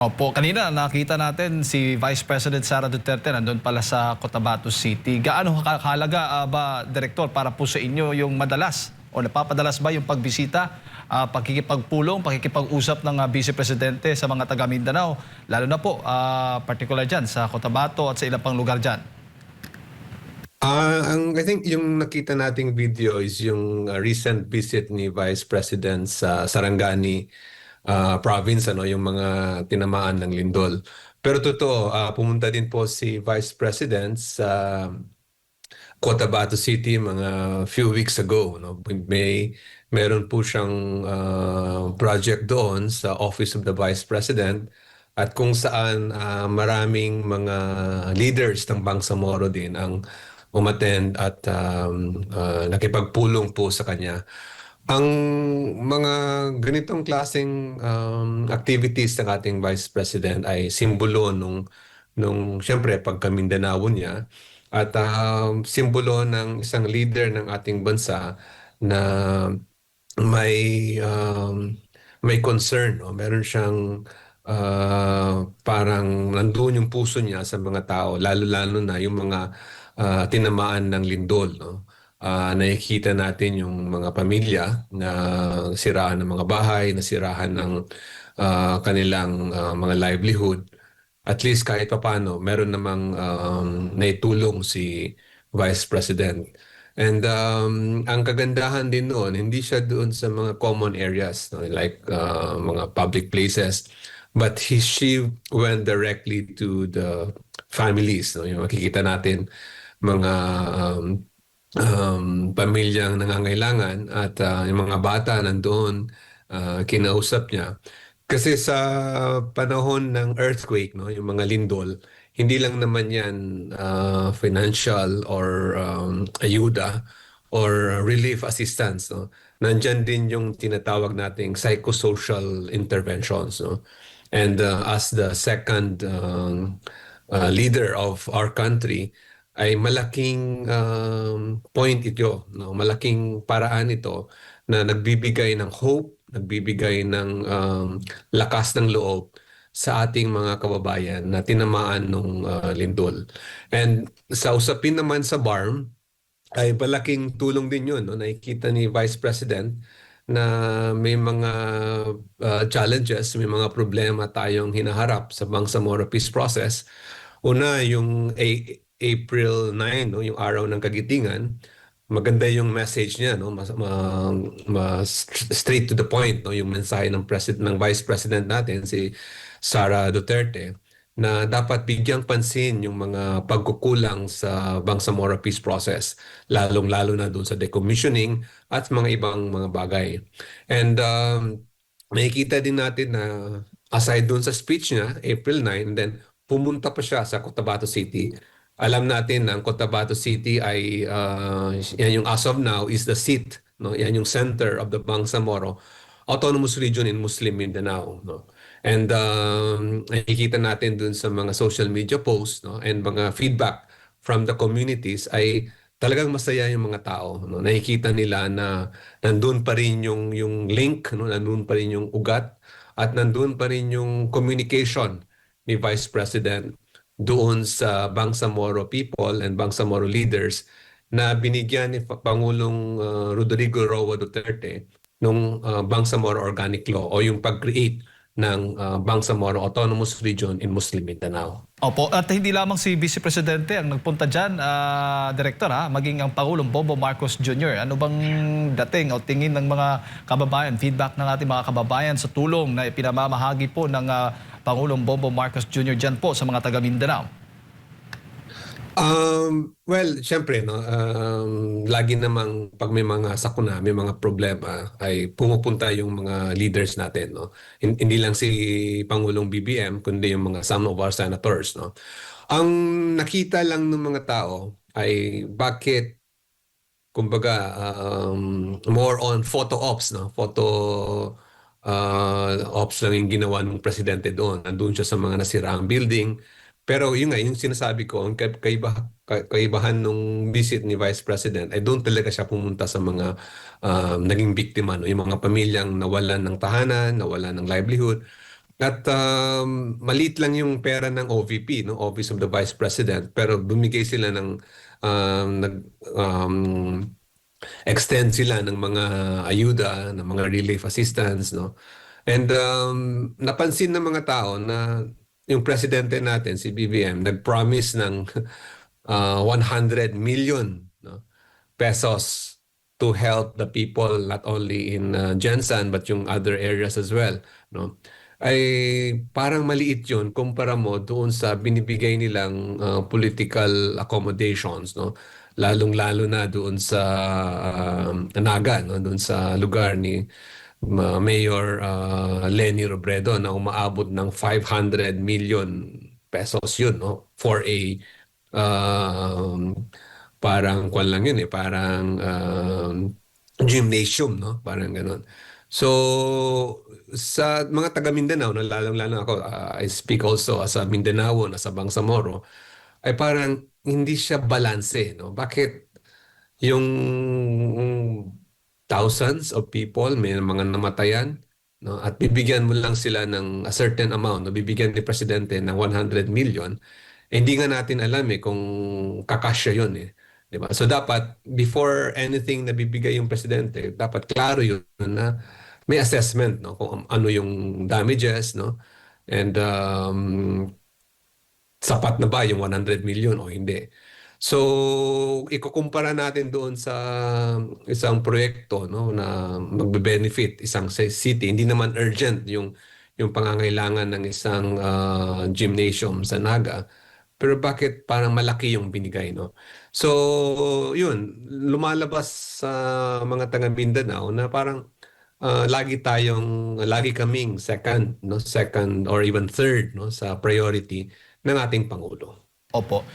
Opo, kanina nakita natin si Vice President Sara Duterte nandun pala sa Cotabato City. Gaano kahalaga ba, Direktor, para po sa inyo yung madalas o napapadalas ba yung pagbisita, pakikipagpulong, pakikipag-usap ng Vice Presidente sa mga taga Mindanao, lalo na po particular dyan sa Cotabato at sa ilang pang lugar dyan? I think yung nakita nating video is yung recent visit ni Vice President sa Sarangani province, ano, yung mga tinamaan ng lindol. Pero totoo, pumunta din po si Vice President sa Cotabato City mga few weeks ago, no? Meron po siyang project doon sa Office of the Vice President at kung saan maraming mga leaders ng Bangsamoro din ang umattend at nakipagpulong po sa kanya. Ang mga ganitong klaseng activities ng ating Vice President ay simbolo nung siyempre pagka Mindanao niya at simbolo ng isang leader ng ating bansa na may may concern, no? Meron siyang parang nandoon yung puso niya sa mga tao, lalo-lalo na yung mga tinamaan ng lindol, no? Nakikita natin yung mga pamilya na sirahan ng mga bahay, nasirahan ng kanilang mga livelihood. At least kahit papaano, meron namang naitulong si Vice President. And ang kagandahan din noon, hindi siya doon sa mga common areas, no, like mga public places, but she went directly to the families. No? Yung makikita natin mga pamilyang nangangailangan at yung mga bata nandoon, kinausap niya. Kasi sa panahon ng earthquake, no, yung mga lindol, hindi lang naman yan financial or ayuda or relief assistance, no. Nandyan din yung tinatawag nating psychosocial interventions, no. And as the second leader of our country, ay malaking point ito, no? Malaking paraan ito na nagbibigay ng hope, nagbibigay ng lakas ng loob sa ating mga kababayan na tinamaan ng lindol. And sa usapin naman sa BARM, ay malaking tulong din yun. No? Nakikita ni Vice President na may mga challenges, may mga problema tayong hinaharap sa Bangsamoro Peace Process. Una, yung April 9, no, yung araw ng Kagitingan, maganda yung message niya, no, mas straight to the point, no, yung mensahe ng Vice President natin si Sara Duterte na dapat bigyang pansin yung mga pagkukulang sa Bangsamoro Peace Process, lalong-lalo na doon sa decommissioning at mga ibang mga bagay. And makikita din natin na aside doon sa speech niya, April 9, and then pumunta pa siya sa Cotabato City. Alam natin na ang Cotabato City ay yan yung as of now is the seat, no? Yan yung center of the Bangsamoro Autonomous Region in Muslim Mindanao, no? And nakikita natin dun sa mga social media posts, no, and mga feedback from the communities ay talagang masaya yung mga tao, no? Nakikita nila na nandun pa rin yung link, no? Nandun pa rin yung ugat at nandun pa rin yung communication ni Vice President doon sa Bangsamoro people and Bangsamoro leaders na binigyan ni Pangulong Rodrigo Roa Duterte nung Bangsamoro Organic Law o yung pag-create ng Bangsamoro Autonomous Region in Muslim Mindanao. Opo, at hindi lamang si Vice Presidente ang nagpunta dyan, Direktor, maging ang Pangulong Bongbong Marcos Jr. Ano bang dating o tingin ng mga kababayan, feedback ng ating mga kababayan sa tulong na ipinamamahagi po ng Pangulong Bongbong Marcos Jr. dyan po sa mga taga Mindanao? Well, syempre, no, lagi namang pag may mga sakuna, may mga problema, ay pumupunta yung mga leaders natin, no. Hindi lang si Pangulong BBM, kundi yung mga some of our senators, no. Ang nakita lang ng mga tao ay bakit, kumbaga, more on photo ops, no, photo ops lang yung ginawa ng presidente doon. Nandun siya sa mga nasiraang building. Pero yun nga, yung sinasabi ko, ang kaibahan nung visit ni Vice President, ay doon talaga siya pumunta sa mga naging biktima, no? Yung mga pamilyang nawalan ng tahanan, nawalan ng livelihood. At maliit lang yung pera ng OVP, no, Office of the Vice President, pero bumigay sila ng nag extend sila ng mga ayuda, ng mga relief assistance, no. And napansin ng mga tao na yung presidente natin, si BBM, nag-promise ng 100 million, no, pesos to help the people not only in Jensan but yung other areas as well, no, ay parang maliit yun kumpara mo doon sa binibigay nilang political accommodations, no, lalong-lalo na doon sa Naga, no, doon sa lugar ni Mayor Leni Robredo na umaabot ng 500 million pesos yun, no, for a um, parang kwan lang yun eh, parang gymnasium, no? Parang ganun. So, sa mga taga Mindanao, no, lalong-lalo ako, I speak also as a Mindanaoan, as a Bangsamoro, ay parang hindi siya balanse, no? Bakit yung thousands of people, may mga namatayan, no? At bibigyan mo lang sila ng a certain amount, no? Bibigyan ni Presidente ng 100 million, eh, hindi nga natin alam eh kung kakasya yun eh. Di ba? So dapat, before anything na bibigay yung Presidente, dapat klaro yun na may assessment, no? Kung ano yung damages, no? And sapat na ba yung 100 million o hindi. So, ikukumpara natin doon sa isang proyekto, no, na magbe-benefit isang city. Hindi naman urgent yung pangangailangan ng isang gymnasium sa Naga. Pero bakit parang malaki yung binigay, no? So, yun, lumalabas sa mga taga Mindanao na parang lagi kaming second, no, second or even third, no, sa priority ng ating Pangulo. Opo.